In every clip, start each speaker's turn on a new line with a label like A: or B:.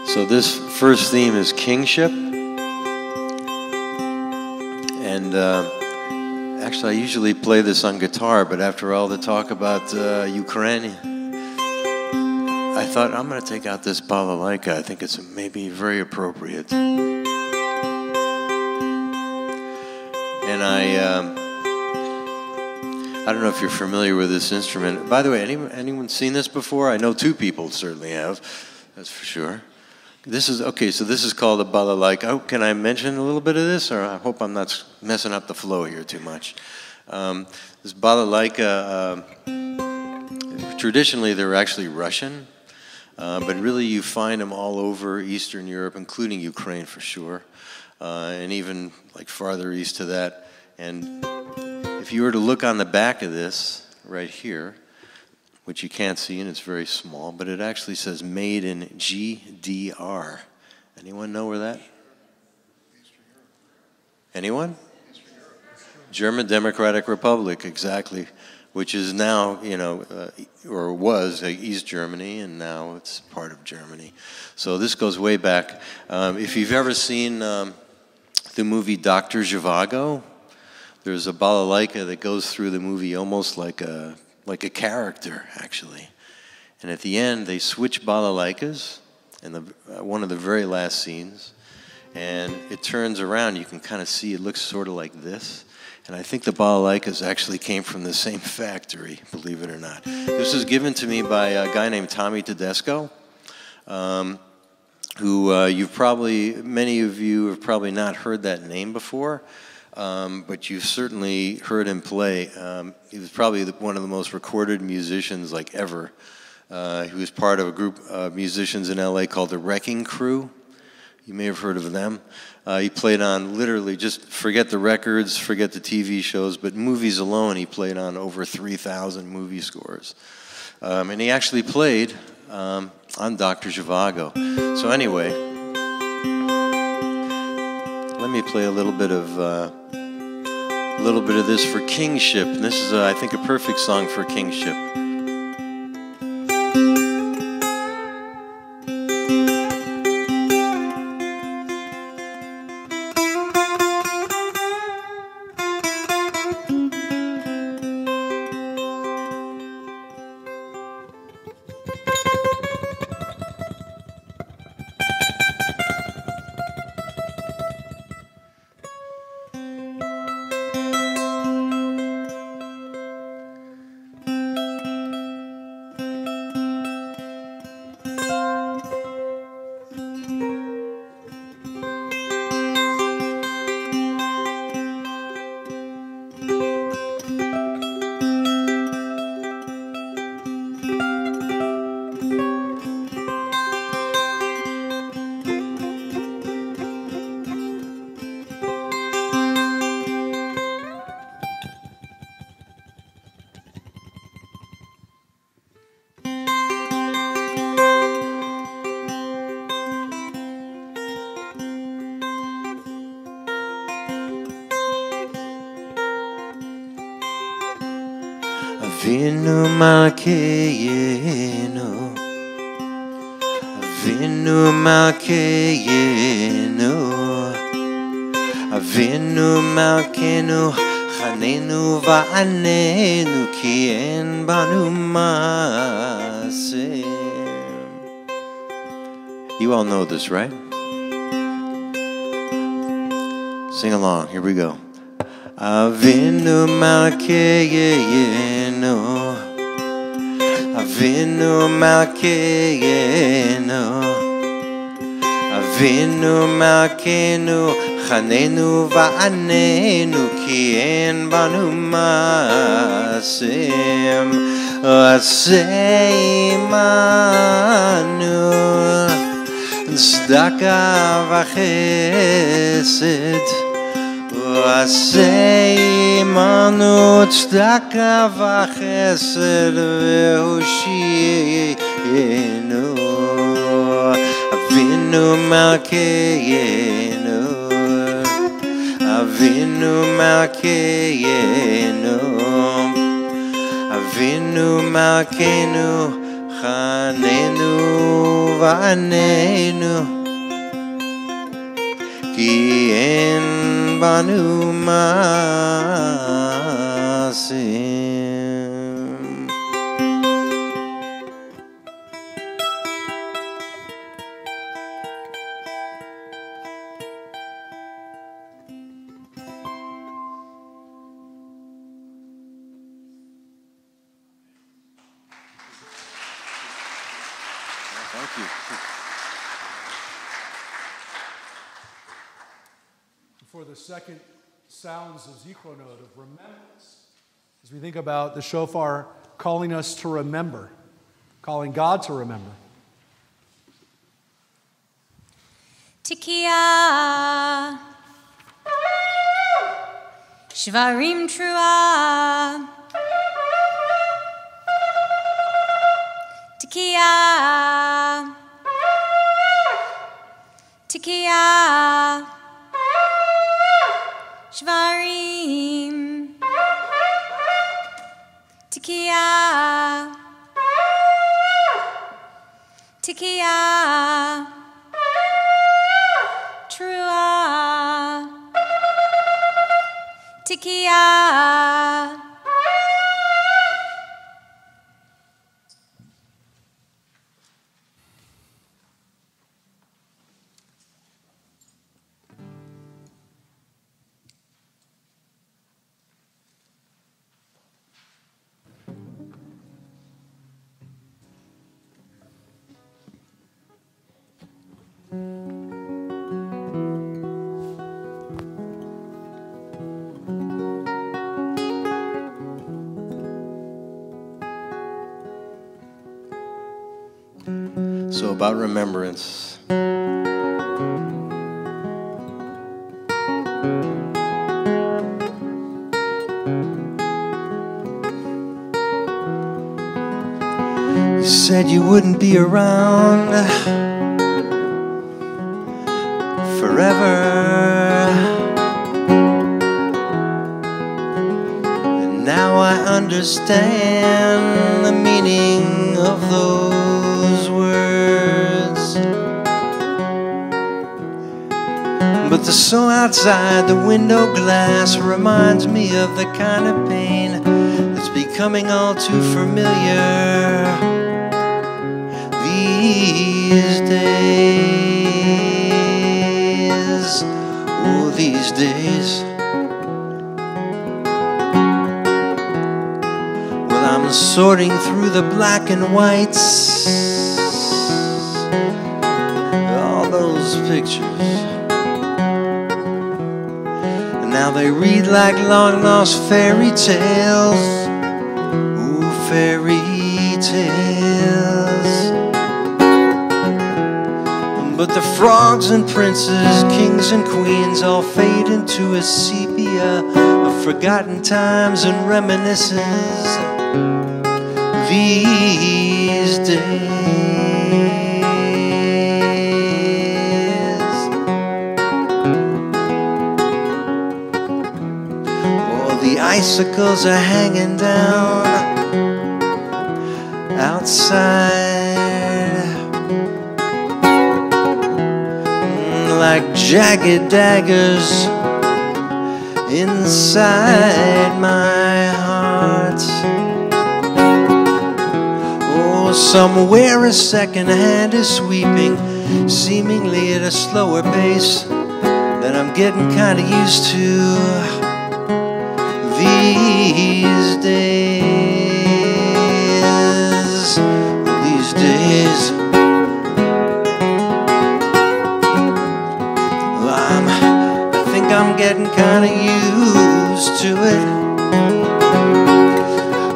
A: So this first theme is kingship. And actually, I usually play this on guitar, but after all the talk about Ukraine, I thought I'm going to take out this balalaika. I think it's maybe very appropriate. And I don't know if you're familiar with this instrument. By the way, anyone seen this before? I know two people certainly have. That's for sure. This is okay. So this is called a balalaika. Oh, can I mention a little bit of this, or I hope I'm not messing up the flow here too much. This balalaika, traditionally they're actually Russian, but really you find them all over Eastern Europe, including Ukraine for sure, and even like farther east to that. And if you were to look on the back of this right here, which you can't see and it's very small, but it actually says made in GDR. Anyone know where that? Anyone? German Democratic Republic, exactly, which is now, you know, or was East Germany, and now it's part of Germany. So this goes way back. If you've ever seen the movie Dr. Zhivago, there's a balalaika that goes through the movie almost like a character, actually. And at the end, they switch balalaikas in one of the very last scenes, and it turns around. You can kind of see it looks sort of like this. And I think the balalaikas actually came from the same factory, believe it or not. This was given to me by a guy named Tommy Tedesco, who many of you have probably not heard that name before. But you've certainly heard him play. He was probably one of the most recorded musicians like ever. He was part of a group of musicians in LA called the Wrecking Crew. You may have heard of them. He played on literally, just forget the records, forget the TV shows, but movies alone, he played on over 3,000 movie scores. And he actually played on Dr. Zhivago. So anyway, let me play a little bit of this for kingship. And this is, I think, a perfect song for kingship. Avinu Malkeinu, Avinu Malkeinu, Avinu Malkeinu, Chanenu va'anenu ki en banu ma'aseh. You all know this, right? Sing along. Here we go. Avinu Malkeinu, Avinu Malkeinu, Avinu Malkeinu, Chanenu va'anenu ki en banu ma'aseh. Aseh imanu tzedaka v'chesed. Aseh imanu tzedaka v'chesed ve'hoshienu. Avinu Malkeinu, Avinu Malkeinu, Avinu Malkeinu, Chanenu v'anenu ki en banu masim. Thank you.
B: For the second sounds of Zikronot, of remembrance, as we think about the shofar calling us to remember, calling God to remember.
C: Tikiya, Shvarim Trua, Tikiya, Tikiya, Shvarim, Tikiya, Tikiya, Trua, Tikiya.
A: So about remembrance. You said you wouldn't be around forever, and now I understand the meaning of those words. But the snow outside the window glass reminds me of the kind of pain that's becoming all too familiar these days. Oh, these days. Well, I'm sorting through the black and whites, all those pictures. Now they read like long-lost fairy tales. Ooh, fairy tales. But the frogs and princes, kings and queens all fade into a sepia of forgotten times and reminiscences these days. The icicles are hanging down outside like jagged daggers inside my heart. Oh, somewhere a second hand is sweeping, seemingly at a slower pace than I'm getting kinda used to these days, these days. Well, I think I'm getting kinda used to it.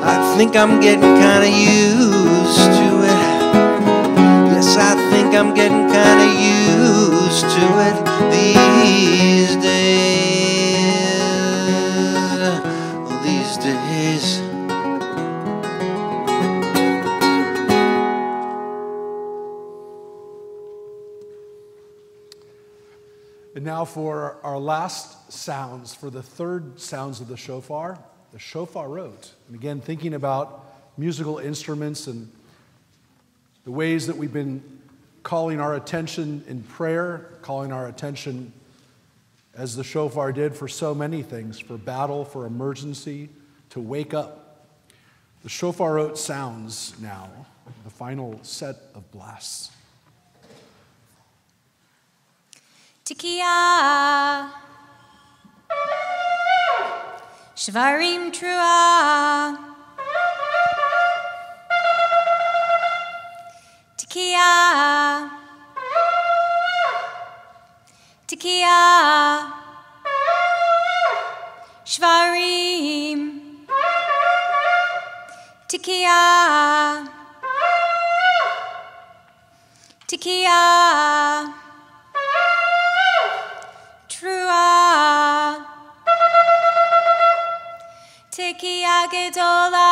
A: I think I'm getting kinda used to it. Yes, I think I'm getting kinda used to it these days.
B: And now for our last sounds, for the third sounds of the shofar wrote. And again, thinking about musical instruments and the ways that we've been calling our attention in prayer, calling our attention as the shofar did for so many things, for battle, for emergency, to wake up. The shofar oat sounds now, the final set of blasts.
C: Tekiah. Shvarim Trua. Tekiah. Tekiah. Shvarim. Tekiah. Tekiah. Trua. Tekiah Gedolah.